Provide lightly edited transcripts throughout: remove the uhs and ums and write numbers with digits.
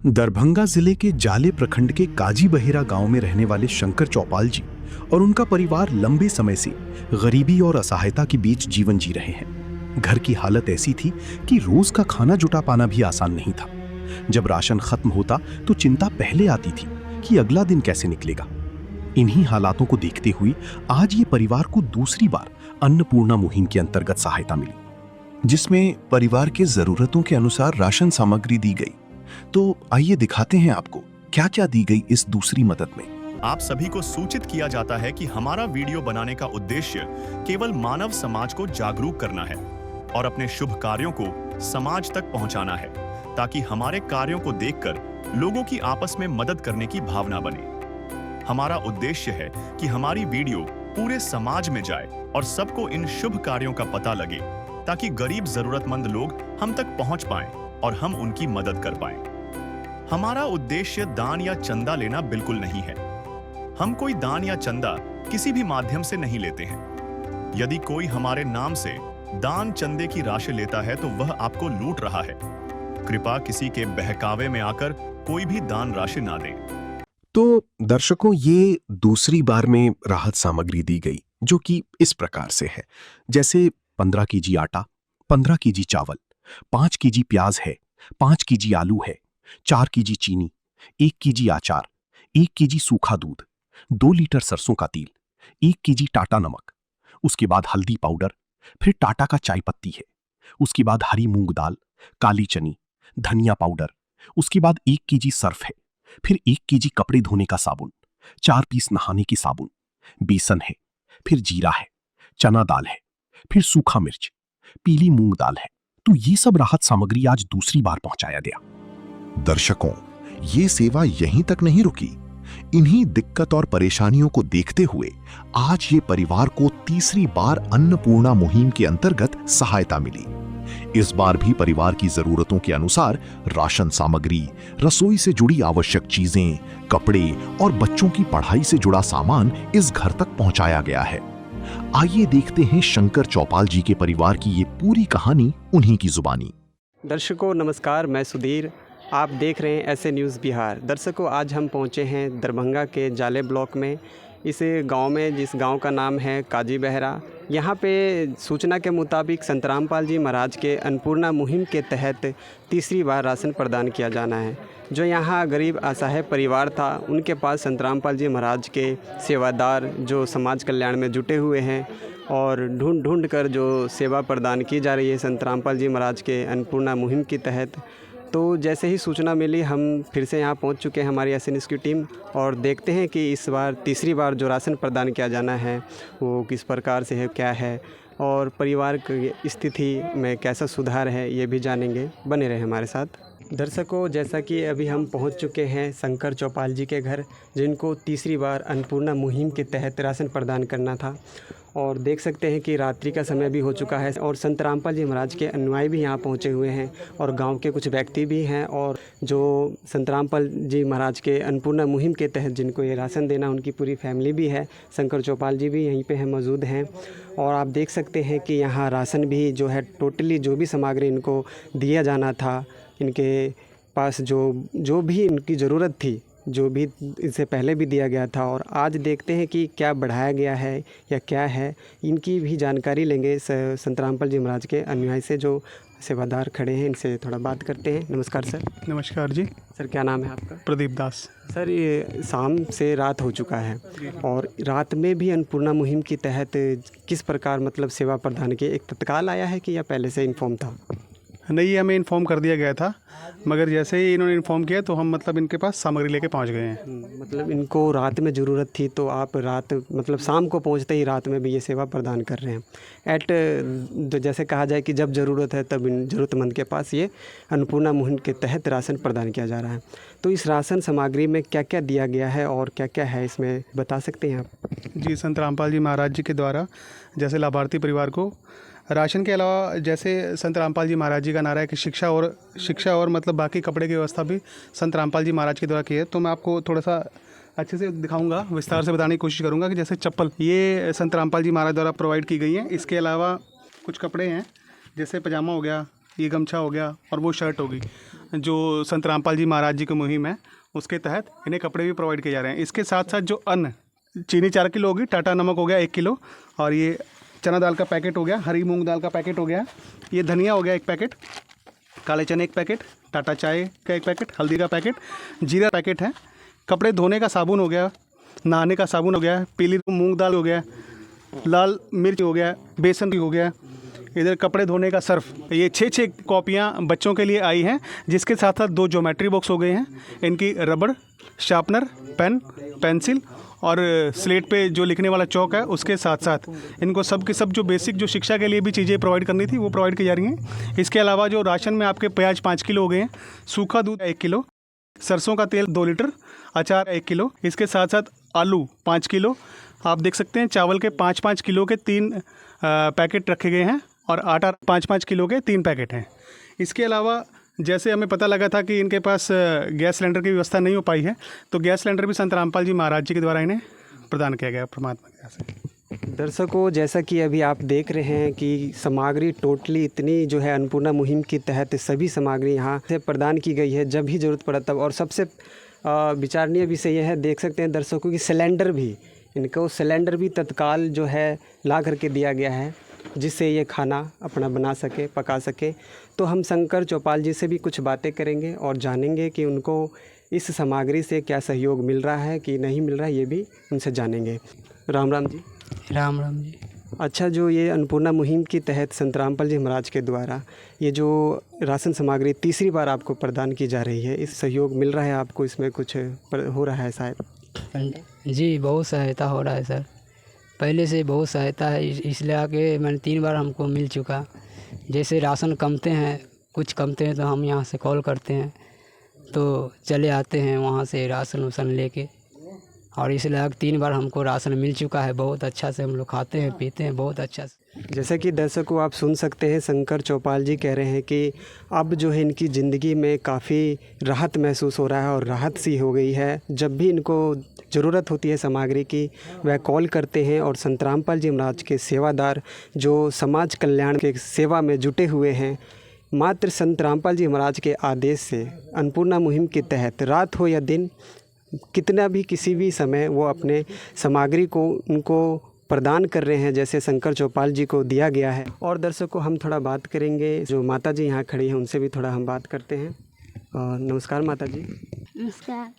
दरभंगा जिले के जाले प्रखंड के काजी बहेरा गांव में रहने वाले शंकर चौपाल जी और उनका परिवार लंबे समय से गरीबी और असहायता के बीच जीवन जी रहे हैं। घर की हालत ऐसी थी कि रोज का खाना जुटा पाना भी आसान नहीं था। जब राशन खत्म होता तो चिंता पहले आती थी कि अगला दिन कैसे निकलेगा। इन्हीं हालातों को देखते हुए आज ये परिवार को दूसरी बार अन्नपूर्णा मुहिम के अंतर्गत सहायता मिली, जिसमें परिवार के जरूरतों के अनुसार राशन सामग्री दी गई। तो आइए दिखाते हैं आपको क्या क्या दी गई इस दूसरी मदद में। आप सभी को सूचित किया जाता है कि हमारा वीडियो बनाने का उद्देश्य केवल मानव समाज को जागरूक करना है और अपने शुभ कार्यों को समाज तक पहुंचाना है, ताकि हमारे कार्यों को देखकर लोगों की आपस में मदद करने की भावना बने। हमारा उद्देश्य है कि हमारी वीडियो पूरे समाज में जाए और सबको इन शुभ कार्यों का पता लगे, ताकि गरीब जरूरतमंद लोग हम तक पहुंच पाएं और हम उनकी मदद कर पाएं। हमारा उद्देश्य दान या चंदा लेना बिल्कुल नहीं है। हम कोई दान या चंदा किसी भी माध्यम से नहीं लेते हैं। यदि कोई हमारे नाम से दान चंदे की राशि लेता है तो वह आपको लूट रहा है। कृपया किसी के बहकावे में आकर कोई भी दान राशि ना दें। तो दर्शकों, ये दूसरी बार में राहत सामग्री दी गई, जो कि इस प्रकार से है। जैसे 15 केजी आटा, 15 केजी चावल, 5 केजी प्याज है, 5 केजी आलू है, 4 केजी चीनी, 1 केजी अचार, 1 केजी सूखा दूध, 2 लीटर सरसों का तेल, 1 केजी टाटा नमक, उसके बाद हल्दी पाउडर, फिर टाटा का चाय पत्ती है, उसके बाद हरी मूंग दाल, काली चनी, धनिया पाउडर, उसके बाद 1 केजी सर्फ है, फिर 1 केजी कपड़े धोने का साबुन, 4 पीस नहाने की साबुन, बेसन है, फिर जीरा है, चना दाल है, फिर सूखा मिर्च, पीली मूंग दाल है। तो ये सब राहत सामग्री आज दूसरी बार पहुंचाया गया। दर्शकों, ये सेवा यहीं तक नहीं रुकी। इन्हीं दिक्कत और परेशानियों को देखते हुए आज ये परिवार को तीसरी बार अन्नपूर्णा मुहिम के अंतर्गत सहायता मिली। इस बार भी परिवार की जरूरतों के अनुसार राशन सामग्री, रसोई से जुड़ी आवश्यक चीजें, कपड़े और बच्चों की पढ़ाई से जुड़ा सामान इस घर तक पहुंचाया गया है। आइए देखते हैं शंकर चौपाल जी के परिवार की ये पूरी कहानी उन्हीं की जुबानी। दर्शकों नमस्कार, मैं सुधीर, आप देख रहे हैं ऐसे न्यूज़ बिहार। दर्शकों, आज हम पहुंचे हैं दरभंगा के जाले ब्लॉक में, इस गांव में, जिस गांव का नाम है काजी बहेरा। यहां पे सूचना के मुताबिक संत रामपाल जी महाराज के अन्नपूर्णा मुहिम के तहत तीसरी बार राशन प्रदान किया जाना है। जो यहाँ गरीब असहाय परिवार था, उनके पास संत रामपाल जी महाराज के सेवादार जो समाज कल्याण में जुटे हुए हैं और ढूंढ ढूंढ कर जो सेवा प्रदान की जा रही है संत रामपाल जी महाराज के अन्नपूर्णा मुहिम के तहत। तो जैसे ही सूचना मिली, हम फिर से यहाँ पहुँच चुके हैं, हमारी एसएनएस की टीम, और देखते हैं कि इस बार तीसरी बार जो राशन प्रदान किया जाना है वो किस प्रकार से है, क्या है, और परिवार की स्थिति में कैसा सुधार है, ये भी जानेंगे। बने रहे हमारे साथ। दर्शकों, जैसा कि अभी हम पहुंच चुके हैं शंकर चौपाल जी के घर, जिनको तीसरी बार अन्नपूर्णा मुहिम के तहत राशन प्रदान करना था। और देख सकते हैं कि रात्रि का समय भी हो चुका है और संत रामपाल जी महाराज के अनुयायी भी यहाँ पहुँचे हुए हैं और गांव के कुछ व्यक्ति भी हैं, और जो संत रामपाल जी महाराज के अन्नपूर्णा मुहिम के तहत जिनको ये राशन देना, उनकी पूरी फैमिली भी है। शंकर चौपाल जी भी यहीं पे हैं, मौजूद हैं। और आप देख सकते हैं कि यहाँ राशन भी जो है टोटली जो भी सामग्री इनको दिया जाना था, इनके पास जो भी इनकी ज़रूरत थी, जो भी इससे पहले भी दिया गया था, और आज देखते हैं कि क्या बढ़ाया गया है या क्या है, इनकी भी जानकारी लेंगे संत रामपाल जी महाराज के अनुयायी से जो सेवादार खड़े हैं। इनसे थोड़ा बात करते हैं। नमस्कार सर। नमस्कार जी। सर, क्या नाम है आपका? प्रदीप दास। सर, ये शाम से रात हो चुका है और रात में भी अन्नपूर्णा मुहिम के तहत किस प्रकार मतलब सेवा प्रदान की, एक तत्काल आया है कि या पहले से इन्फॉर्म था? नहीं, हमें इन्फॉर्म कर दिया गया था, मगर जैसे ही इन्होंने इन्फॉर्म किया तो हम मतलब इनके पास सामग्री लेके पहुंच गए हैं। मतलब इनको रात में ज़रूरत थी, तो आप रात मतलब शाम को पहुंचते ही रात में भी ये सेवा प्रदान कर रहे हैं। जैसे कहा जाए कि जब ज़रूरत है तब इन ज़रूरतमंद के पास ये अन्नपूर्णा मुहिम के तहत राशन प्रदान किया जा रहा है। तो इस राशन सामग्री में क्या क्या दिया गया है और क्या क्या है, इसमें बता सकते हैं आप? जी, संत रामपाल जी महाराज जी के द्वारा जैसे लाभार्थी परिवार को राशन के अलावा, जैसे संत रामपाल जी महाराज जी का नारा है कि शिक्षा और मतलब बाकी कपड़े की व्यवस्था भी संत रामपाल जी महाराज के द्वारा की है। तो मैं आपको थोड़ा सा अच्छे से दिखाऊंगा, विस्तार से बताने की कोशिश करूंगा कि जैसे चप्पल ये संत रामपाल जी महाराज द्वारा प्रोवाइड की गई हैं। इसके अलावा कुछ कपड़े हैं, जैसे पजामा हो गया, ये गमछा हो गया और वो शर्ट होगी। जो संत रामपाल जी महाराज जी की मुहिम है उसके तहत इन्हें कपड़े भी प्रोवाइड किए जा रहे हैं। इसके साथ साथ जो अन्न, चीनी 4 किलो होगी, टाटा नमक हो गया 1 किलो, और ये चना दाल का पैकेट हो गया, हरी मूंग दाल का पैकेट हो गया, ये धनिया हो गया 1 पैकेट, काले चने 1 पैकेट, टाटा चाय का 1 पैकेट, हल्दी का पैकेट, जीरा पैकेट है, कपड़े धोने का साबुन हो गया, नहाने का साबुन हो गया, पीली मूंग दाल हो गया, लाल मिर्च हो गया, बेसन हो गया, इधर कपड़े धोने का सर्फ। ये 6 कॉपियाँ बच्चों के लिए आई हैं, जिसके साथ साथ 2 ज्योमेट्री बॉक्स हो गए हैं, इनकी रबड़, शार्पनर, पेन, पेंसिल और स्लेट पे जो लिखने वाला चौक है, उसके साथ साथ इनको सब के सब जो बेसिक जो शिक्षा के लिए भी चीज़ें प्रोवाइड करनी थी वो प्रोवाइड की जा रही हैं। इसके अलावा जो राशन में आपके प्याज 5 किलो हो गए हैं, सूखा दूध 1 किलो, सरसों का तेल 2 लीटर, अचार 1 किलो, इसके साथ साथ आलू 5 किलो, आप देख सकते हैं चावल के 5-5 किलो के 3 पैकेट रखे गए हैं और आटा 5-5 किलो के 3 पैकेट हैं। इसके अलावा जैसे हमें पता लगा था कि इनके पास गैस सिलेंडर की व्यवस्था नहीं हो पाई है, तो गैस सिलेंडर भी संत रामपाल जी महाराज जी के द्वारा इन्हें प्रदान किया गया परमात्मा की दया से। दर्शकों, जैसा कि अभी आप देख रहे हैं कि सामग्री टोटली इतनी जो है अन्नपूर्णा मुहिम के तहत सभी सामग्री यहाँ से प्रदान की गई है जब भी ज़रूरत पड़ा तब। और सबसे विचारणीय विषय यह है, देख सकते हैं दर्शकों की सिलेंडर भी, इनको सिलेंडर भी तत्काल जो है ला करके दिया गया है, जिससे ये खाना अपना बना सके, पका सके। तो हम शंकर चौपाल जी से भी कुछ बातें करेंगे और जानेंगे कि उनको इस सामग्री से क्या सहयोग मिल रहा है कि नहीं मिल रहा है, ये भी उनसे जानेंगे। राम राम जी। राम राम जी। अच्छा, जो ये अन्नपूर्णा मुहिम के तहत संत रामपाल जी महाराज के द्वारा ये जो राशन सामग्री तीसरी बार आपको प्रदान की जा रही है, इस सहयोग मिल रहा है आपको, इसमें कुछ हो रहा है शायद? जी, बहुत सहायता हो रहा है सर, पहले से बहुत सहायता है, इसलिए आके मैंने 3 बार हमको मिल चुका। जैसे राशन कमते हैं, कुछ कमते हैं तो हम यहाँ से कॉल करते हैं तो चले आते हैं वहाँ से राशन वासन लेके, और इसलिए 3 बार हमको राशन मिल चुका है। बहुत अच्छा से हम लोग खाते हैं, पीते हैं, बहुत अच्छा से। जैसा कि दर्शकों आप सुन सकते हैं, शंकर चौपाल जी कह रहे हैं कि अब जो है इनकी ज़िंदगी में काफ़ी राहत महसूस हो रहा है और राहत सी हो गई है। जब भी इनको ज़रूरत होती है सामग्री की, वह कॉल करते हैं और संत रामपाल जी महाराज के सेवादार जो समाज कल्याण के सेवा में जुटे हुए हैं, मात्र संत रामपाल जी महाराज के आदेश से अन्नपूर्णा मुहिम के तहत रात हो या दिन, कितना भी किसी भी समय वो अपने सामग्री को उनको प्रदान कर रहे हैं, जैसे शंकर चौपाल जी को दिया गया है। और दर्शकों, हम थोड़ा बात करेंगे, जो माता जी यहाँ खड़ी हैं उनसे भी थोड़ा हम बात करते हैं। नमस्कार माता जी। नमस्कार।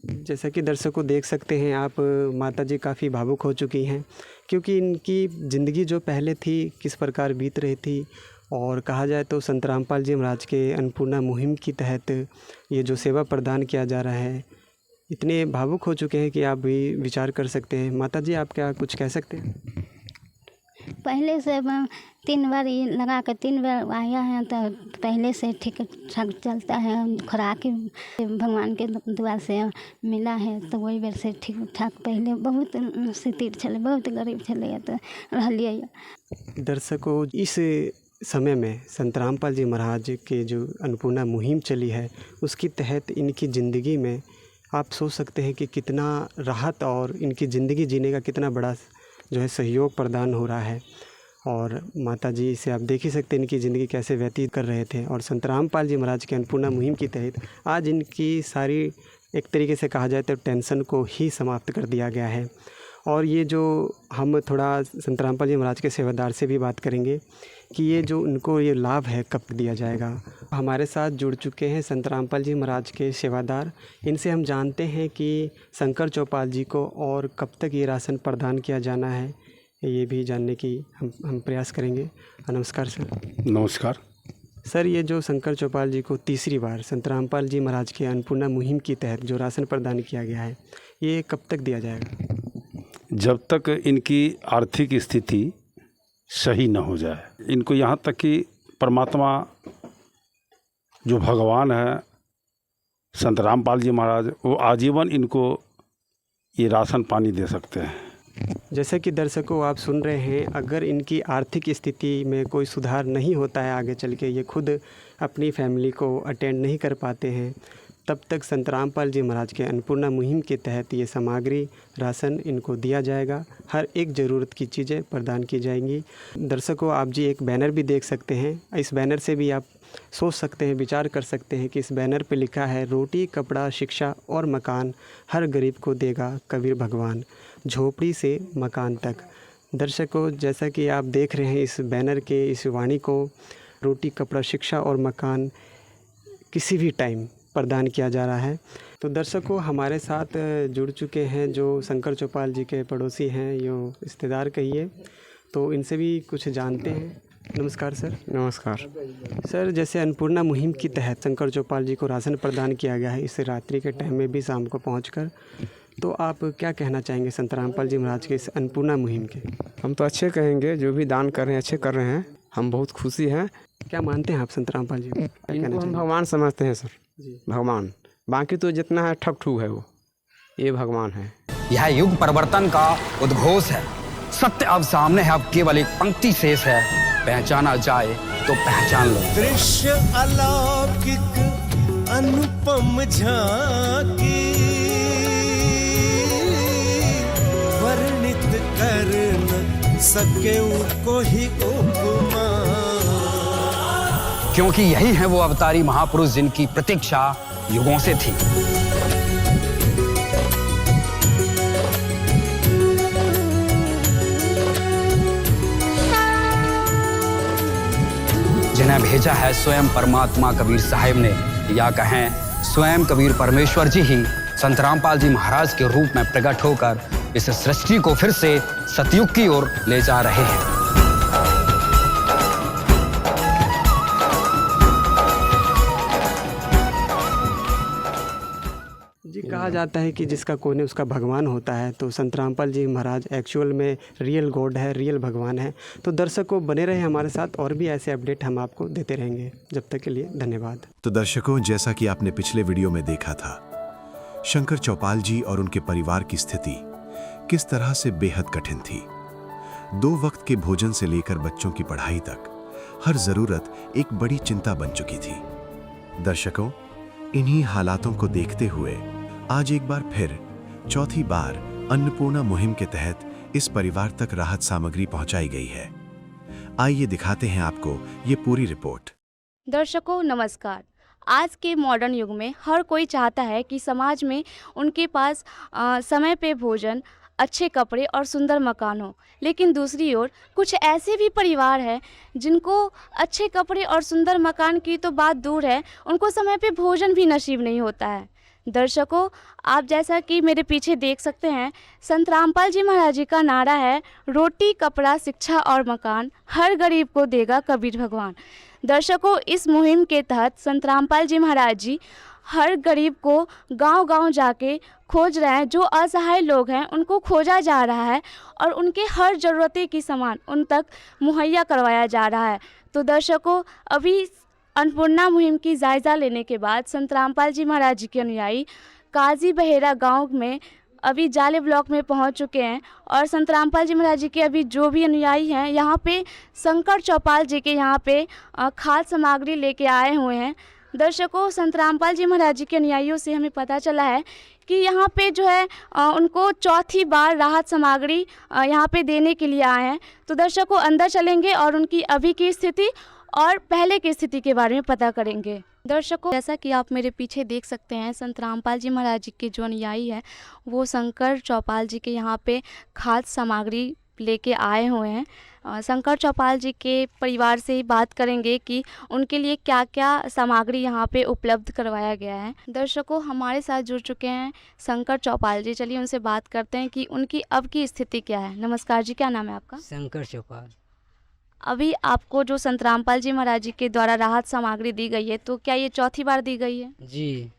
जैसा कि दर्शकों देख सकते हैं आप, माता जी काफ़ी भावुक हो चुकी हैं, क्योंकि इनकी ज़िंदगी जो पहले थी किस प्रकार बीत रही थी, और कहा जाए तो संत रामपाल जी महाराज के अन्नपूर्णा मुहिम के तहत ये जो सेवा प्रदान किया जा रहा है, इतने भावुक हो चुके हैं कि आप भी विचार कर सकते हैं। माता जी, आप क्या कुछ कह सकते हैं? पहले से 3 बार ये लगा कर 3 बार आया है, तो पहले से ठीक ठाक चलता है। खुराक भगवान के दुआ से मिला है, तो वही बेर से ठीक ठाक। पहले बहुत स्थिति चले, बहुत गरीब चले तो रहिए। दर्शकों, इस समय में संत रामपाल जी महाराज के जो अन्नपूर्णा मुहिम चली है, उसके तहत इनकी ज़िंदगी में आप सोच सकते हैं कि कितना राहत और इनकी ज़िंदगी जीने का कितना बड़ा जो है सहयोग प्रदान हो रहा है। और माता जी से आप देख ही सकते हैं इनकी ज़िंदगी कैसे व्यतीत कर रहे थे, और संत रामपाल जी महाराज के अन्नपूर्णा मुहिम के तहत आज इनकी सारी, एक तरीके से कहा जाए तो टेंशन को ही समाप्त कर दिया गया है। और ये जो हम थोड़ा संत रामपाल जी महाराज के सेवादार से भी बात करेंगे कि ये जो उनको ये लाभ है कब दिया जाएगा। हमारे साथ जुड़ चुके हैं संत रामपाल जी महाराज के सेवादार, इनसे हम जानते हैं कि शंकर चौपाल जी को और कब तक ये राशन प्रदान किया जाना है, ये भी जानने की हम प्रयास करेंगे। नमस्कार सर। नमस्कार सर, ये जो शंकर चौपाल जी को तीसरी बार संत रामपाल जी महाराज के अन्नपूर्णा मुहिम के तहत जो राशन प्रदान किया गया है, ये कब तक दिया जाएगा? जब तक इनकी आर्थिक स्थिति सही न हो जाए, इनको यहाँ तक कि परमात्मा जो भगवान है संत रामपाल जी महाराज, वो आजीवन इनको ये राशन पानी दे सकते हैं। जैसे कि दर्शकों आप सुन रहे हैं, अगर इनकी आर्थिक स्थिति में कोई सुधार नहीं होता है आगे चल के, ये खुद अपनी फैमिली को अटेंड नहीं कर पाते हैं, तब तक संत रामपाल जी महाराज के अन्नपूर्णा मुहिम के तहत ये सामग्री राशन इनको दिया जाएगा। हर एक ज़रूरत की चीज़ें प्रदान की जाएंगी। दर्शकों, आप जी एक बैनर भी देख सकते हैं। इस बैनर से भी आप सोच सकते हैं, विचार कर सकते हैं कि इस बैनर पे लिखा है, रोटी कपड़ा शिक्षा और मकान हर गरीब को देगा कबीर भगवान, झोपड़ी से मकान तक। दर्शकों, जैसा कि आप देख रहे हैं इस बैनर के इस वाणी को, रोटी कपड़ा शिक्षा और मकान किसी भी टाइम प्रदान किया जा रहा है। तो दर्शकों, हमारे साथ जुड़ चुके हैं जो शंकर चौपाल जी के पड़ोसी हैं, यो रिश्तेदार कहिए, तो इनसे भी कुछ जानते हैं। नमस्कार सर। नमस्कार सर, जैसे अन्नपूर्णा मुहिम के तहत शंकर चौपाल जी को राशन प्रदान किया गया है इस रात्रि के टाइम में भी शाम को पहुंचकर, तो आप क्या कहना चाहेंगे संत रामपाल जी महाराज के इस अन्नपूर्णा मुहिम के? हम तो अच्छे कहेंगे, जो भी दान कर रहे हैं अच्छे कर रहे हैं, हम बहुत खुशी हैं। क्या मानते हैं आप संत रामपाल जी को? क्या कहना इनको हम चाहेंगे? भगवान समझते हैं सर, जी। भगवान। बाकी तो जितना है ठग ठूग है, वो ये भगवान है। यह युग परिवर्तन का उद्घोष है। सत्य अब सामने है, अब केवल एक पंक्ति शेष है, पहचाना जाए तो पहचान लो। दृश्य अलौकिक अनुपम झांकी, वर्णित कर न सके कोई उपमा। क्योंकि यही है वो अवतारी महापुरुष जिनकी प्रतीक्षा युगों से थी। जिन्हें भेजा है स्वयं परमात्मा कबीर साहिब ने, या कहें स्वयं कबीर परमेश्वर जी ही संत रामपाल जी महाराज के रूप में प्रकट होकर इस सृष्टि को फिर से सतयुग की ओर ले जा रहे हैं। जी, कहा जाता है कि जिसका कोने उसका भगवान होता है, तो संत रामपाल जी महाराज एक्चुअल में रियल गॉड है, रियल भगवान है। तो दर्शकों, बने रहे हमारे साथ, और भी ऐसे अपडेट हम आपको देते रहेंगे। जब तक के लिए धन्यवाद। तो दर्शकों, जैसा कि आपने पिछले वीडियो में देखा था, शंकर चौपाल जी और उनके परिवार की स्थिति किस तरह से बेहद कठिन थी। 2 वक्त के भोजन से लेकर बच्चों की पढ़ाई तक हर जरूरत एक बड़ी चिंता बन चुकी थी। दर्शकों, इन्हीं हालातों को देखते हुए आज एक बार फिर चौथी बार अन्नपूर्णा मुहिम के तहत इस परिवार तक राहत सामग्री पहुंचाई गई है। आइए दिखाते हैं आपको ये पूरी रिपोर्ट। दर्शकों नमस्कार। आज के मॉडर्न युग में हर कोई चाहता है कि समाज में उनके पास समय पे भोजन, अच्छे कपड़े और सुंदर मकान हो। लेकिन दूसरी ओर कुछ ऐसे भी परिवार हैं जिनको अच्छे कपड़े और सुंदर मकान की तो बात दूर है, उनको समय पे भोजन भी नसीब नहीं होता है। दर्शकों, आप जैसा कि मेरे पीछे देख सकते हैं, संत रामपाल जी महाराज जी का नारा है, रोटी कपड़ा शिक्षा और मकान हर गरीब को देगा कबीर भगवान। दर्शकों, इस मुहिम के तहत संत रामपाल जी महाराज जी हर गरीब को गांव-गांव जाके खोज रहे हैं। जो असहाय लोग हैं उनको खोजा जा रहा है और उनके हर ज़रूरतें की सामान उन तक मुहैया करवाया जा रहा है। तो दर्शकों, अभी अन्नपूर्णा मुहिम की जायज़ा लेने के बाद संत रामपाल जी महाराज जी के अनुयायी काजी बहेरा गांव में अभी जाले ब्लॉक में पहुंच चुके हैं और संत रामपाल जी महाराज जी के अभी जो भी अनुयायी हैं यहाँ पे शंकर चौपाल जी के यहाँ पे खाद्य सामग्री लेके आए हुए हैं। दर्शकों, संत रामपाल जी महाराज जी के अनुयायियों से हमें पता चला है कि यहाँ पे जो है उनको चौथी बार राहत सामग्री यहाँ पे देने के लिए आए हैं। तो दर्शकों, अंदर चलेंगे और उनकी अभी की स्थिति और पहले की स्थिति के बारे में पता करेंगे। दर्शकों, जैसा कि आप मेरे पीछे देख सकते हैं, संत रामपाल जी महाराज जी के जो अनुयायी हैं वो शंकर चौपाल जी के यहाँ पे खाद्य सामग्री लेके आए हुए हैं। शंकर चौपाल जी के परिवार से ही बात करेंगे कि उनके लिए क्या क्या सामग्री यहाँ पे उपलब्ध करवाया गया है। दर्शकों, हमारे साथ जुड़ चुके हैं शंकर चौपाल जी। चलिए उनसे बात करते हैं कि उनकी अब की स्थिति क्या है। नमस्कार जी, क्या नाम है आपका? शंकर चौपाल। अभी आपको जो संत रामपाल जी महाराज जी के द्वारा राहत सामग्री दी गई है, तो क्या ये चौथी बार दी गई है? जी।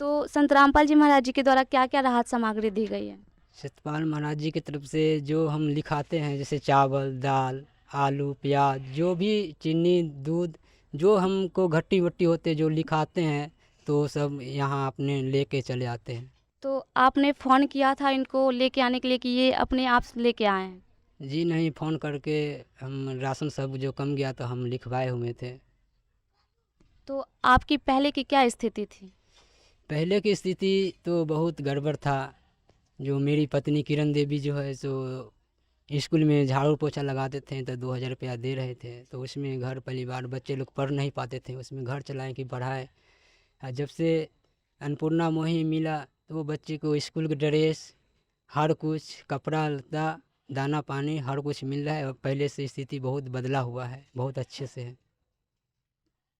तो संत रामपाल जी महाराज जी के द्वारा क्या क्या राहत सामग्री दी गई है? सतपाल महाराज जी की तरफ से जो हम लिखाते हैं, जैसे चावल, दाल, आलू, प्याज, जो भी चीनी, दूध, जो हमको घट्टी वट्टी होते जो लिखाते हैं, तो सब यहाँ अपने लेके चले आते हैं। तो आपने फ़ोन किया था इनको लेके आने के लिए कि ये अपने आप लेके आए हैं? जी नहीं, फ़ोन करके हम राशन सब जो कम गया तो हम लिखवाए हुए थे। तो आपकी पहले की क्या स्थिति थी? पहले की स्थिति तो बहुत गड़बड़ था। जो मेरी पत्नी किरण देवी जो है सो स्कूल में झाड़ू पोछा लगाते थे तो 2000 रुपया दे रहे थे, तो उसमें घर परिवार बच्चे लोग पढ़ नहीं पाते थे, उसमें घर चलाएं कि पढ़ाए। और जब से अन्नपूर्णा मुहिम मिला तो वो बच्चे को स्कूल का ड्रेस, हर कुछ, कपड़ा लत्ता, दाना पानी हर कुछ मिल रहा है। और पहले से स्थिति बहुत बदला हुआ है, बहुत अच्छे से है।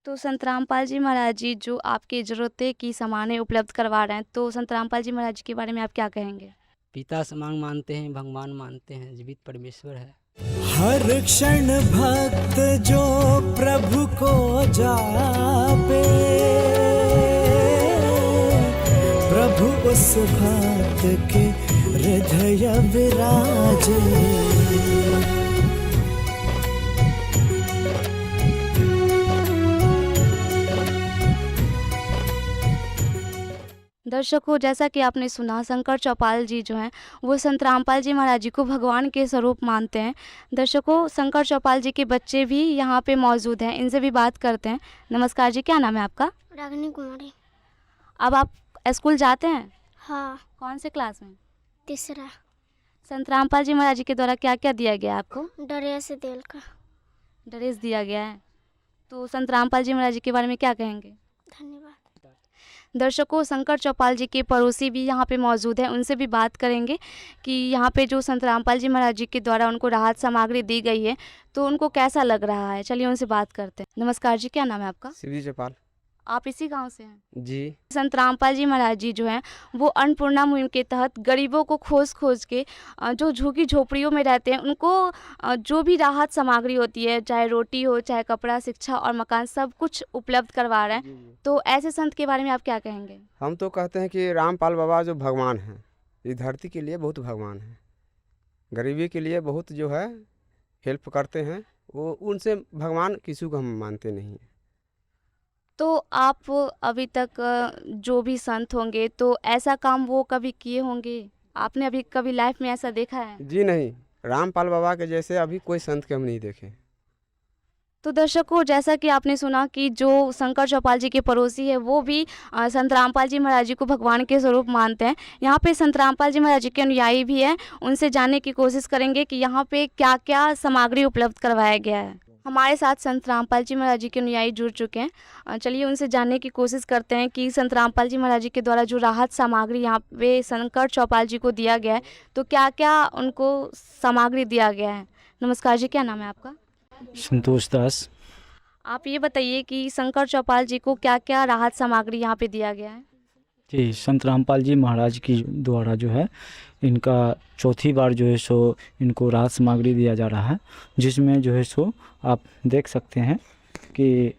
तो संत रामपाल जी महाराज जी जो आपकी ज़रूरतें की सामानें उपलब्ध करवा रहे हैं, तो संत रामपाल जी महाराज जी के बारे में आप क्या कहेंगे? पिता समान मानते हैं, भगवान मानते हैं, जीवित परमेश्वर है। हर क्षण भक्त जो प्रभु को जापे, प्रभु उस भक्त के हृदय विराजे। दर्शकों, जैसा कि आपने सुना, शंकर चौपाल जी जो हैं वो संत रामपाल जी महाराज जी को भगवान के स्वरूप मानते हैं। दर्शकों, शंकर चौपाल जी के बच्चे भी यहाँ पे मौजूद हैं, इनसे भी बात करते हैं। नमस्कार जी, क्या नाम है आपका? रागिनी कुमारी। अब आप स्कूल जाते हैं? हाँ, कौन से क्लास में? तीसरा। संत रामपाल जी महाराज जी के द्वारा क्या क्या दिया गया आपको? ड्रेस तेल का। ड्रेस दिया गया है। तो संत रामपाल जी महाराज जी के बारे में क्या कहेंगे? धन्यवाद। दर्शकों, शंकर चौपाल जी के पड़ोसी भी यहाँ पे मौजूद हैं, उनसे भी बात करेंगे कि यहाँ पे जो संत रामपाल जी महाराज जी के द्वारा उनको राहत सामग्री दी गई है तो उनको कैसा लग रहा है। चलिए उनसे बात करते हैं। नमस्कार जी, क्या नाम है आपका? शिवजी चौपाल। आप इसी गांव से हैं? जी। संत रामपाल जी महाराज जी जो हैं वो अन्नपूर्णा मुहिम के तहत गरीबों को खोज के जो झुग्गी झोपड़ियों में रहते हैं उनको जो भी राहत सामग्री होती है, चाहे रोटी हो, चाहे कपड़ा, शिक्षा और मकान, सब कुछ उपलब्ध करवा रहे हैं। तो ऐसे संत के बारे में आप क्या कहेंगे? हम तो कहते हैं कि रामपाल बाबा जो भगवान हैं, इस धरती के लिए बहुत भगवान हैं, गरीबी के लिए बहुत जो है हेल्प करते हैं। वो उनसे भगवान किसी को हम मानते नहीं हैं। तो आप अभी तक जो भी संत होंगे तो ऐसा काम वो कभी किए होंगे? आपने अभी कभी लाइफ में ऐसा देखा है? जी नहीं, रामपाल बाबा के जैसे अभी कोई संत के हम नहीं देखे। तो दर्शकों, जैसा कि आपने सुना कि जो शंकर चौपाल जी के पड़ोसी है वो भी संत रामपाल जी महाराज जी को भगवान के स्वरूप मानते हैं। यहाँ पे संत रामपाल जी महाराज जी के अनुयायी भी हैं, उनसे जानने की कोशिश करेंगे कि यहाँ पे क्या क्या सामग्री उपलब्ध करवाया गया है। हमारे साथ संत रामपाल जी महाराज जी के अनुयायी जुड़ चुके हैं। चलिए उनसे जानने की कोशिश करते हैं कि संत रामपाल जी महाराज जी के द्वारा जो राहत सामग्री यहाँ पे शंकर चौपाल जी को दिया गया है तो क्या क्या उनको सामग्री दिया गया है। नमस्कार जी, क्या नाम है आपका? संतोष दास। आप ये बताइए कि शंकर चौपाल जी को क्या क्या राहत सामग्री यहाँ पे दिया गया है? जी, संत रामपाल जी महाराज की द्वारा जो है इनका चौथी बार जो है सो इनको राहत सामग्री दिया जा रहा है, जिसमें जो है सो आप देख सकते हैं कि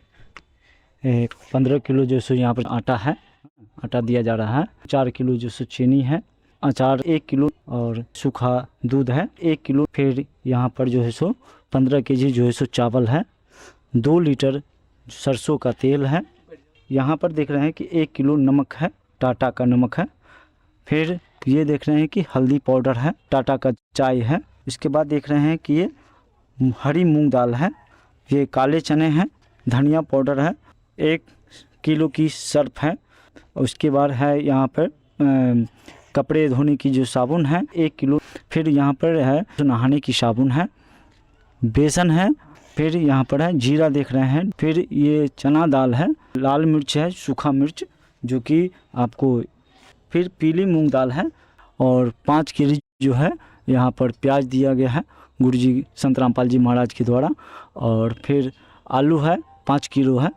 15 किलो जो सो यहाँ पर आटा दिया जा रहा है, 4 किलो जो सो चीनी है, अचार 1 किलो और सूखा दूध है 1 किलो। फिर यहाँ पर जो है सो 15 केजी जो है सो चावल है, 2 लीटर सरसों का तेल है, यहाँ पर देख रहे हैं कि 1 किलो नमक है, टाटा का नमक है। फिर ये देख रहे हैं कि हल्दी पाउडर है, टाटा का चाय है। इसके बाद देख रहे हैं कि ये हरी मूंग दाल है, ये काले चने हैं, धनिया पाउडर है, 1 किलो की सर्फ है। उसके बाद है यहाँ पर कपड़े धोने की जो साबुन है 1 किलो। फिर यहाँ पर है नहाने की साबुन है, बेसन है। फिर यहाँ पर है जीरा देख रहे हैं। फिर ये चना दाल है, लाल मिर्च है, सूखा मिर्च जो कि आपको, फिर पीली मूंग दाल है और 5 केजी जो है यहाँ पर प्याज दिया गया है गुरु जी संत रामपाल जी महाराज के द्वारा। और फिर आलू है 5 किलो है।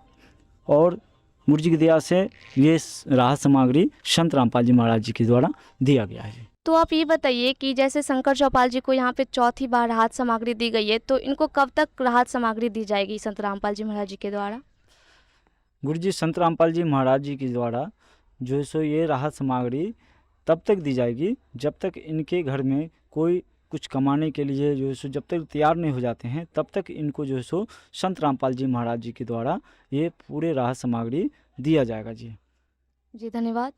और गुरु जी की दया से ये राहत सामग्री संत रामपाल जी महाराज जी के द्वारा दिया गया है। तो आप ये बताइए कि जैसे शंकर चौपाल जी को यहाँ पे चौथी बार राहत सामग्री दी गई है तो इनको कब तक राहत सामग्री दी जाएगी संत रामपाल जी महाराज जी के द्वारा? गुरु जी संत रामपाल जी महाराज जी के द्वारा जो है सो ये राहत सामग्री तब तक दी जाएगी जब तक इनके घर में कोई कुछ कमाने के लिए जो है सो जब तक तैयार नहीं हो जाते हैं तब तक इनको जो है सो संत रामपाल जी महाराज जी के द्वारा ये पूरे राहत सामग्री दिया जाएगा। जी जी, धन्यवाद।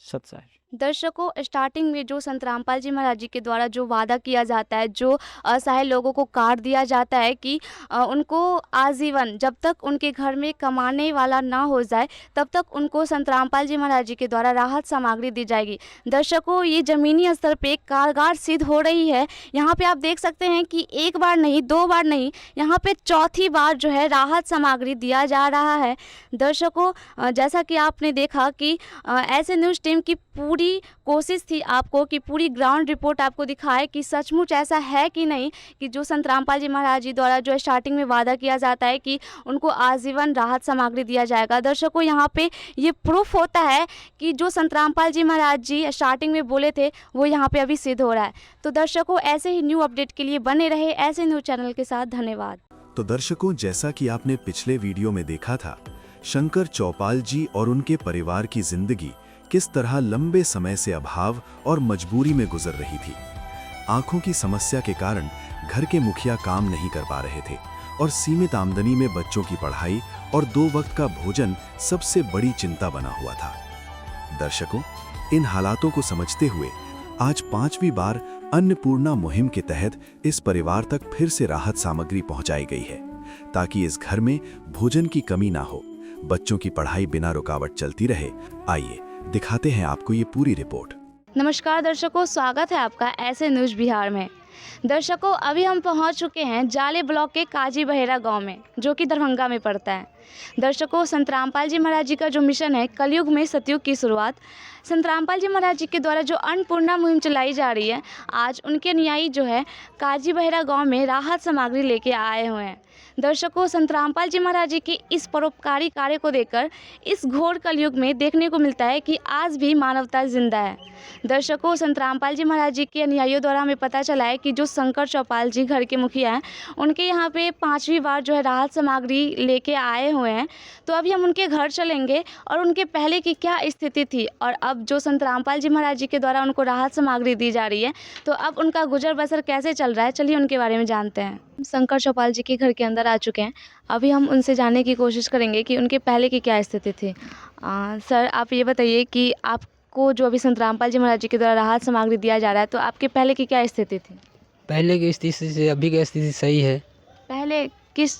सत साहिब। दर्शकों, स्टार्टिंग में जो संत रामपाल जी महाराज जी के द्वारा जो वादा किया जाता है, जो असहाय लोगों को कार्ड दिया जाता है कि उनको आजीवन, जब तक उनके घर में कमाने वाला ना हो जाए तब तक उनको संत रामपाल जी महाराज जी के द्वारा राहत सामग्री दी जाएगी। दर्शकों, ये ज़मीनी स्तर पे कारगर सिद्ध हो रही है। यहाँ पे आप देख सकते हैं कि एक बार नहीं, दो बार नहीं, यहाँ पे चौथी बार जो है राहत सामग्री दिया जा रहा है। दर्शकों, जैसा कि आपने देखा कि ऐसे न्यूज़ टीम की पूरी कोशिश थी आपको कि पूरी ग्राउंड रिपोर्ट आपको दिखाए कि सचमुच ऐसा है कि नहीं, कि जो संत रामपाल जी महाराज जी द्वारा जो स्टार्टिंग में वादा किया जाता है कि उनको आजीवन राहत सामग्री दिया जाएगा। दर्शकों, यहाँ पे ये प्रूफ होता है कि जो संत रामपाल जी महाराज जी स्टार्टिंग में बोले थे वो यहाँ पे अभी सिद्ध हो रहा है। तो दर्शकों, ऐसे ही न्यू अपडेट के लिए बने रहे ऐसे न्यूज़ चैनल के साथ। धन्यवाद। तो दर्शकों, जैसा कि आपने पिछले वीडियो में देखा था, शंकर चौपाल जी और उनके परिवार की जिंदगी किस तरह लंबे समय से अभाव और मजबूरी में गुजर रही थी। आंखों की समस्या के कारण घर के मुखिया काम नहीं कर पा रहे थे और सीमित आमदनी में बच्चों की पढ़ाई और 2 वक्त का भोजन सबसे बड़ी चिंता बना हुआ था। दर्शकों, इन हालातों को समझते हुए आज 5वीं बार अन्नपूर्णा मुहिम के तहत इस परिवार तक फिर से राहत सामग्री पहुंचाई गई है, ताकि इस घर में भोजन की कमी ना हो, बच्चों की पढ़ाई बिना रुकावट चलती रहे। आइए दिखाते हैं आपको ये पूरी रिपोर्ट। नमस्कार दर्शकों, स्वागत है आपका ऐसे न्यूज़ बिहार में। दर्शकों, अभी हम पहुंच चुके हैं जाले ब्लॉक के काजी बहेरा गांव में, जो कि दरभंगा में पड़ता है। दर्शकों, संत रामपाल जी महाराज जी का जो मिशन है, कलयुग में सतयुग की शुरुआत, संत रामपाल जी महाराज जी के द्वारा जो अन्नपूर्णा मुहिम चलाई जा रही है, आज उनके अनुयायी जो है काजी बहेरा गाँव में राहत सामग्री लेके आए हुए हैं। दर्शकों, संत रामपाल जी महाराज जी के इस परोपकारी कार्य को देखकर इस घोर कलयुग में देखने को मिलता है कि आज भी मानवता जिंदा है। दर्शकों, संत रामपाल जी महाराज जी के अनुयायियों द्वारा हमें पता चला है कि जो शंकर चौपाल जी घर के मुखिया हैं, उनके यहाँ पे 5वीं बार जो है राहत सामग्री लेके आए हुए हैं। तो अभी हम उनके घर चलेंगे और उनके पहले की क्या स्थिति थी और अब जो संत रामपाल जी महाराज जी के द्वारा उनको राहत सामग्री दी जा रही है, तो अब उनका गुजर बसर कैसे चल रहा है, चलिए उनके बारे में जानते हैं। शंकर चौपाल जी के घर के अंदर आ चुके हैं। अभी हम उनसे जानने की कोशिश करेंगे कि उनके पहले की क्या स्थिति थी। सर, आप ये बताइए कि आपको जो अभी संत रामपाल जी महाराज जी के द्वारा राहत सामग्री दिया जा रहा है, तो आपके पहले की क्या स्थिति थी? पहले की स्थिति से अभी की स्थिति सही है। पहले किस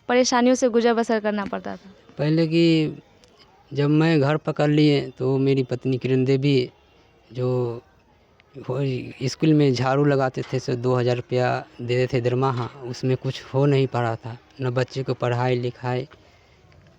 परेशानियों से गुजर बसर करना पड़ता था? पहले की जब मैं घर पकड़ लिए तो मेरी पत्नी किरण देवी जो स्कूल में झाड़ू लगाते थे, सो 2000 रुपया देते थे दरमाहा, उसमें कुछ हो नहीं पा रहा था। न बच्चे को पढ़ाई लिखाई,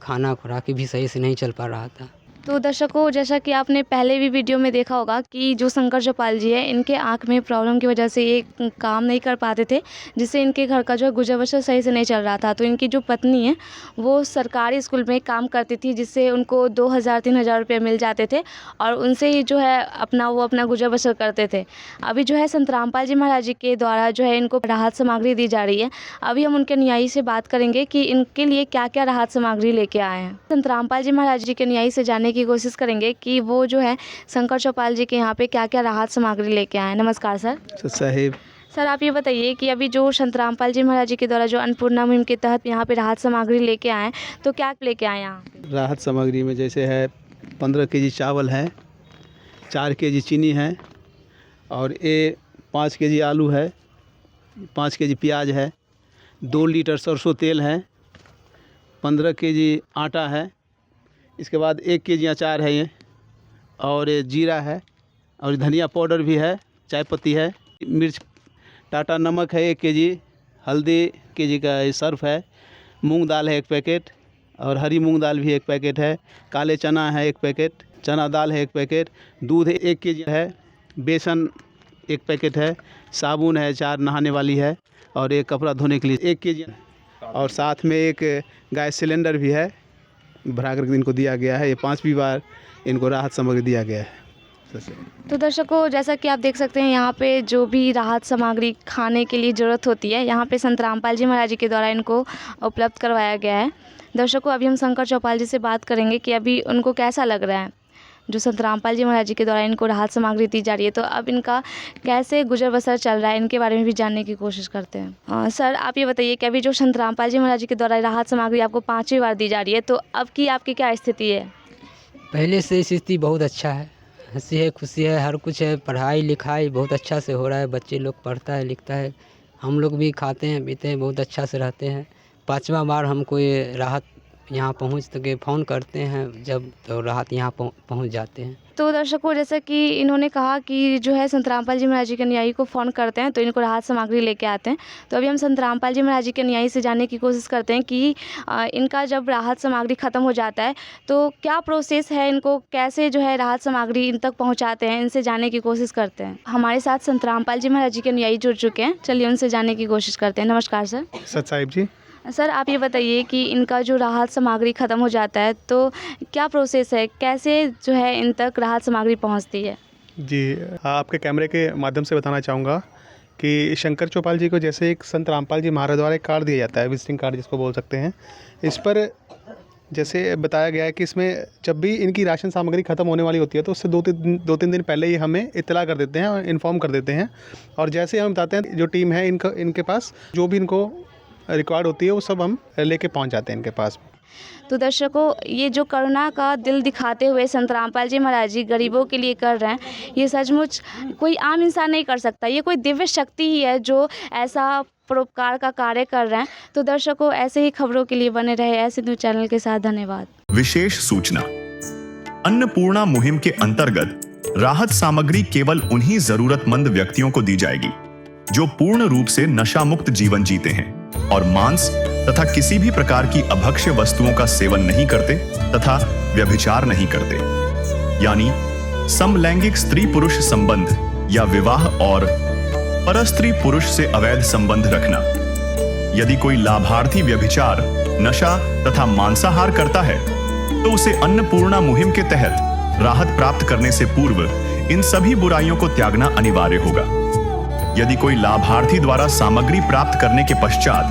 खाना खुराक भी सही से नहीं चल पा रहा था। तो दर्शकों, जैसा कि आपने पहले भी वीडियो में देखा होगा कि जो शंकर चौपाल जी है, इनके आंख में प्रॉब्लम की वजह से ये काम नहीं कर पाते थे, जिससे इनके घर का जो है गुजर बसर सही से नहीं चल रहा था। तो इनकी जो पत्नी है वो सरकारी स्कूल में काम करती थी, जिससे उनको 2000-3000 रुपये मिल जाते थे और उनसे ही जो है अपना गुजर बसर करते थे। अभी जो है संत रामपाल जी महाराज जी के द्वारा जो है इनको राहत सामग्री दी जा रही है। अभी हम उनके अनुयायी से बात करेंगे कि इनके लिए क्या क्या राहत सामग्री लेके आए हैं। संत रामपाल जी महाराज जी के अनुयायी से जानने की कोशिश करेंगे कि वो जो है शंकर चौपाल जी के यहाँ पे क्या क्या राहत सामग्री लेके आए हैं। नमस्कार सर। साहिब, सर, आप ये बताइए कि अभी जो संत रामपाल जी महाराज जी के द्वारा जो अन्नपूर्णा मुहिम के तहत यहाँ पे राहत सामग्री लेके आए हैं, तो क्या लेके आए यहाँ? राहत सामग्री में जैसे है 15 केजी चावल है, 4 केजी चीनी है और 5 केजी आलू है, 5 केजी प्याज है, 2 लीटर सरसों तेल है, 15 केजी आटा है, इसके बाद 1 केजी अचार है ये, और जीरा है और धनिया पाउडर भी है, चाय पत्ती है, मिर्च, टाटा नमक है 1 केजी, हल्दी केजी का सर्फ है, मूंग दाल है 1 पैकेट और हरी मूंग दाल भी 1 पैकेट है, काले चना है 1 पैकेट, चना दाल है 1 पैकेट, दूध 1 केजी है, बेसन 1 पैकेट है, साबुन है 4 नहाने वाली है और एक कपड़ा धोने के लिए 1 केजी, और साथ में एक गैस सिलेंडर भी है, भरा कर इनको दिया गया है। ये 5वीं बार इनको राहत सामग्री दिया गया है। तो दर्शकों, जैसा कि आप देख सकते हैं, यहाँ पे जो भी राहत सामग्री खाने के लिए ज़रूरत होती है, यहाँ पे संत रामपाल जी महाराज जी के द्वारा इनको उपलब्ध करवाया गया है। दर्शकों, अभी हम शंकर चौपाल जी से बात करेंगे कि अभी उनको कैसा लग रहा है जो संत रामपाल जी महाराज जी के द्वारा इनको राहत सामग्री दी जा रही है, तो अब इनका कैसे गुजर बसर चल रहा है, इनके बारे में भी जानने की कोशिश करते हैं। सर, आप ये बताइए कि अभी जो संत रामपाल जी महाराज जी के द्वारा राहत सामग्री आपको 5वीं बार दी जा रही है, तो अब की आपकी क्या स्थिति है? पहले से स्थिति बहुत अच्छा है, हंसी है, खुशी है, हर कुछ है। पढ़ाई लिखाई बहुत अच्छा से हो रहा है, बच्चे लोग पढ़ता है लिखता है, हम लोग भी खाते हैं पीते हैं, बहुत अच्छा से रहते हैं। 5वां बार हमको ये राहत यहाँ पहुँच के फ़ोन करते हैं जब, तो राहत यहाँ पहुँच जाते हैं। तो दर्शकों, जैसा कि इन्होंने कहा कि जो है संत रामपाल जी महाराज जी के अनुयायी को फ़ोन करते हैं तो इनको राहत सामग्री लेके आते हैं। तो अभी हम संत रामपाल जी महाराज जी के अनुयायी से जानने की कोशिश करते हैं कि इनका जब राहत सामग्री ख़त्म हो जाता है तो क्या प्रोसेस है, इनको कैसे जो है राहत सामग्री इन तक पहुँचाते हैं, इनसे जानने की कोशिश करते हैं। हमारे साथ संत रामपाल जी महाराज जी के अनुयायी जुड़ चुके हैं, चलिए उनसे जानने की कोशिश करते हैं। नमस्कार सर। सत साहिब जी। सर, आप ये बताइए कि इनका जो राहत सामग्री ख़त्म हो जाता है तो क्या प्रोसेस है, कैसे जो है इन तक राहत सामग्री पहुंचती है? जी, आपके कैमरे के माध्यम से बताना चाहूँगा कि शंकर चौपाल जी को जैसे एक संत रामपाल जी महाराज द्वारा एक कार्ड दिया जाता है, विजिटिंग कार्ड जिसको बोल सकते हैं। इस पर जैसे बताया गया है कि इसमें जब भी इनकी राशन सामग्री ख़त्म होने वाली होती है तो उससे दो तीन दिन पहले ही हमें इत्तला कर देते हैं और इन्फॉर्म कर देते हैं। और जैसे हम बताते हैं, जो टीम है इनके पास जो भी इनको रिकॉर्ड होती है वो सब हम लेके पहुंच जाते हैं इनके पास। तो दर्शकों, ये जो करुणा का दिल दिखाते हुए संत रामपाल जी महाराज जी गरीबों के लिए कर रहे हैं, ये सचमुच कोई आम इंसान नहीं कर सकता। ये कोई दिव्य शक्ति ही है जो ऐसा परोपकार का कार्य कर रहे हैं। तो दर्शकों, ऐसे ही खबरों के लिए बने रहे ऐसे न्यूज़ चैनल के साथ। धन्यवाद। विशेष सूचना, अन्नपूर्णा मुहिम के अंतर्गत राहत सामग्री केवल उन्हीं जरूरतमंद व्यक्तियों को दी जाएगी जो पूर्ण रूप से नशा मुक्त जीवन जीते हैं और मांस तथा किसी भी प्रकार की अभक्ष्य वस्तुओं का सेवन नहीं करते तथा व्यभिचार नहीं करते, यानी समलैंगिक स्त्री पुरुष संबंध या विवाह और परस्त्री पुरुष से अवैध संबंध रखना। यदि कोई लाभार्थी व्यभिचार, नशा तथा मांसाहार करता है तो उसे अन्नपूर्णा मुहिम के तहत राहत प्राप्त करने से पूर्व इन सभी बुराइयों को त्यागना अनिवार्य होगा। यदि कोई लाभार्थी द्वारा सामग्री प्राप्त करने के पश्चात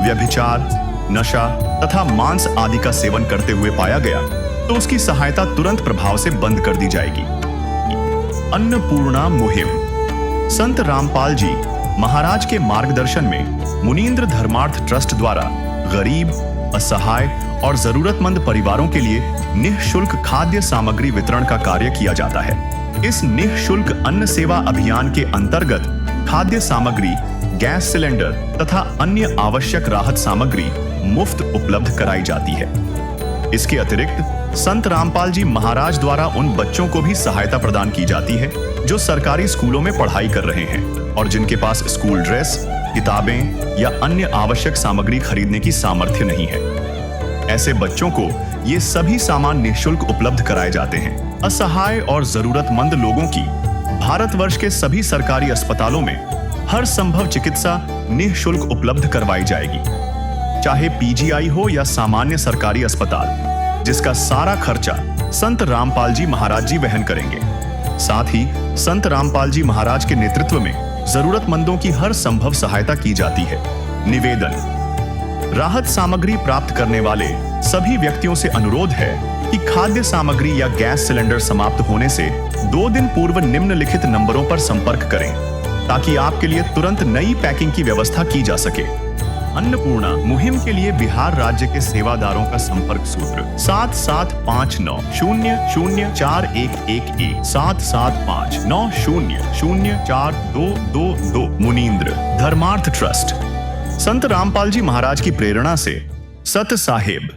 व्यभिचार, नशा तथा मांस आदि का सेवन करते हुए पाया गया तो उसकी सहायता तुरंत प्रभाव से बंद कर दी जाएगी। अन्नपूर्णा मुहिम संत रामपाल जी महाराज के मार्गदर्शन में मुनींद्र धर्मार्थ ट्रस्ट द्वारा गरीब, असहाय और जरूरतमंद परिवारों के लिए निःशुल्क खाद्य सामग्री वितरण का कार्य किया जाता है। इस निःशुल्क अन्न सेवा अभियान के अंतर्गत खाद्य सामग्री, गैस सिलेंडर तथा अन्य आवश्यक राहत सामग्री मुफ्त उपलब्ध कराई जाती है। इसके अतिरिक्त संत रामपाल जी महाराज द्वारा उन बच्चों को भी सहायता प्रदान की जाती है जो सरकारी स्कूलों में पढ़ाई कर रहे हैं और जिनके पास स्कूल ड्रेस, किताबें या अन्य आवश्यक सामग्री खरीदने की सामर्थ्य नहीं है। ऐसे बच्चों को ये सभी सामान निःशुल्क उपलब्ध कराए जाते हैं। असहाय और जरूरतमंद लोगों की भारतवर्ष के सभी सरकारी अस्पतालों में हर संभव चिकित्सा निःशुल्क उपलब्ध करवाई जाएगी, चाहे पीजीआई हो या सामान्य सरकारी अस्पताल, जिसका सारा खर्चा संत रामपाल जी महाराज जी वहन करेंगे। साथ ही संत रामपाल जी महाराज के नेतृत्व में जरूरतमंदों की हर संभव सहायता की जाती है। निवेदन, राहत सामग्री प्राप्त करने वाले सभी व्यक्तियों से अनुरोध है कि खाद्य सामग्री या गैस सिलेंडर समाप्त होने से 2 दिन पूर्व निम्नलिखित नंबरों पर संपर्क करें ताकि आपके लिए तुरंत नई पैकिंग की व्यवस्था की जा सके। अन्नपूर्णा मुहिम के लिए बिहार राज्य के सेवादारों का संपर्क सूत्र 7759004211 7759004222। मुनींद्र धर्मार्थ ट्रस्ट संत रामपाल जी महाराज की प्रेरणा से सत साहिब